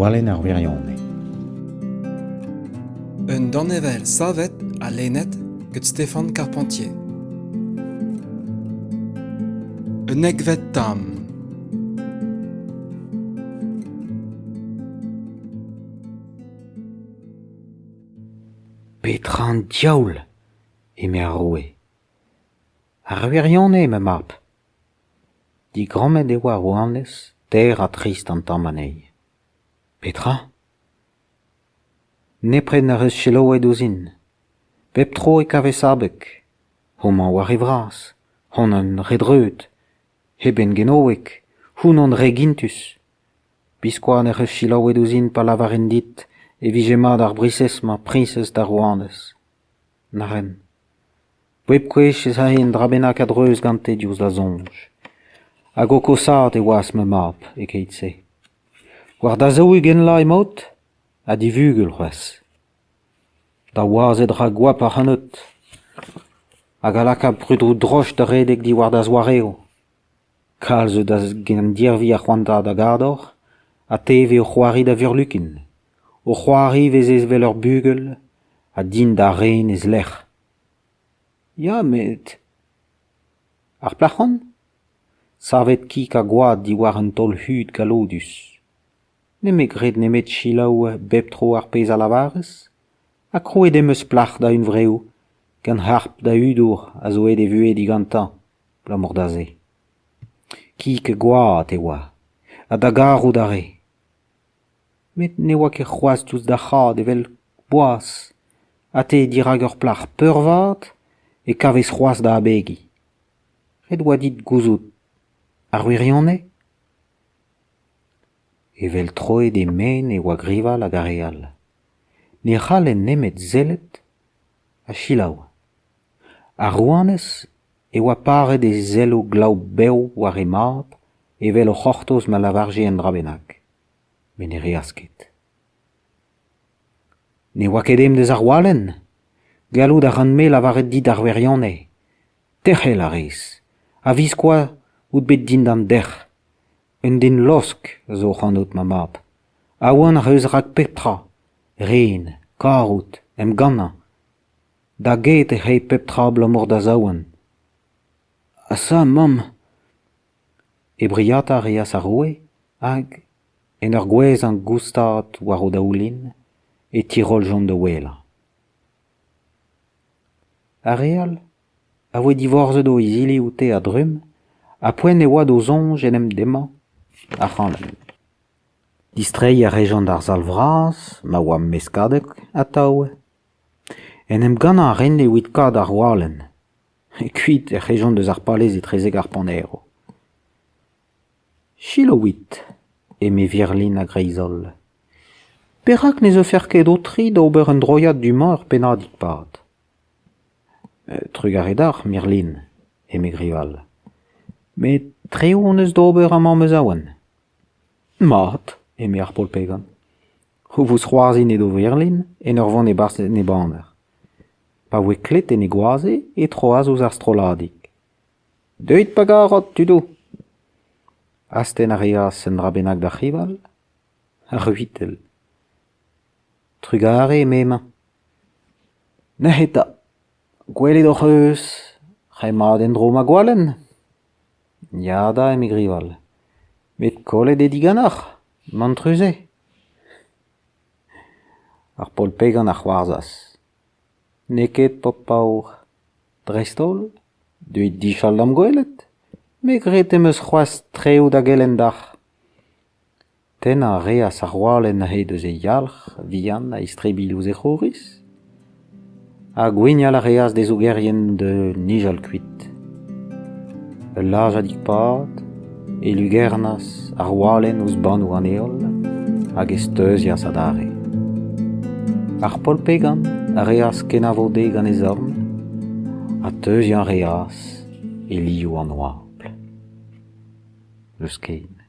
goualen ar wirionne. Un dannevel savet a lennet gant Stéphane Carpentier. Un egvet tam. Petran diaoul, eme ar roe. Ar wirionne me map. Di grommet e oa rouanez, ter a trist an tammanei. Petra? Nepred na reus cheloet ouzin. Pep tro e kavez abek. Homan war e vras. Hon an redreut. Heben genoek. Houn an regintus. Biskoa ne reus cheloet ouzin pa lavaren dit e vijemad ar brises ma prinses da rouanez. Naren. Bweb kwech ez a-hen drabenak adreuz gante diouz la zonj. Hag o kosat e oas me map, e keit se. War da zo gen la emot, a di vugel c'hwez. Da oaz e dra gwap ar c'hanot. Hag a laka prudrou droch da redek di war da zoareo. Kalz da gen dirvi ar c'hwanta da gardor, a teve o c'hoari da vurlukin. O c'hoari vez ez vel ur bugel, a din da ren ez lec'h. Ya, met... Ar plachon? Savet kik a gwad di war un tol hud galodus. Nemet gred nemet chilaou bep tro ar pez a lavarez? A kroet emeus plach da un vreo, gant harp da udour a zo ed e vuet digantan, blamor da ze. Kik e gwad e oa, a da garou da re. Met ne oa ket c'hoaz tous da chad evel boaz, a te dirag ur plach peurvat e kavez c'hoaz da abegi. Red oa dit gouzout, ar wirionne? Evel troet e men e oa grival hag ar real. Ne c'hallen nemet zellet a chilaou. Ar rouanez e oa paret e zello glav bev war e map evel o c'hortoz ma lavarje en drabenak. Men e reasket. Ne oa ket em deus ar walen? Gallout ar an me lavaret dit ar wirionne. Techel a rez. A viskoa out bet din d'an dec'h. Un din losk zo c'hanot ma map. A oan ar eus rak Petra. Ren, karout, em gana. Da get e c'hei Petra blamor da zaouan. A sa, mam. E briata a reas ar roe, hag en ur gwez an goustat war o daoulin e tirol jont de wela. A real, a voe divorze do izili oute a drum, a poen e oa do zonj en em demañ a c'hanlen. Distrei a rejant ar zal vras, ma oa meskadek a taoue. En em gana a ren e oit kad ar walen. E kuit e rejant deus ar palez e trezeg ar panero. Chilo oit, eme virlin a greizol. Perak ne zo fer ket otri d'ober un droiad du mañ ur penadig pad. Trugar edar, Mirlin, eme grival. Met treo on eus d'ober amañ meus aouen. Mat, eme ar polpegan. Ho vos c'hoarzin edo virlin en ur vant e bars ne baner. Pa oe klet en e gwaze e troaz ouz ar stroladig. Deuit pa garot, tudo. Asten a reas en drabenak da chival, ar huitel. Trugare e memañ. Ne heta, gwelet oc'h eus, c'hemad en dro ma gwalen. Ya da eme grival. Met kollet e diganach, mantruze. Ar polpegan ar c'hoarzas. Neket pop paour. Drestol, duit dichal dam gwelet. Me gret em eus c'hoaz treo da gelendach. Ten a reas ar walen a he deus e yalc'h, vihan a istrebilouz e c'horiz. A gwignal a reas des ougerien de nijal kuit. E laj a dik pad, e lugernas ar walen ouz banou an eol, hag esteuzias a dare. Ar polpegan a reas kenavode gant e zorn, a teuzian reas e liou an oabl. Eus kein.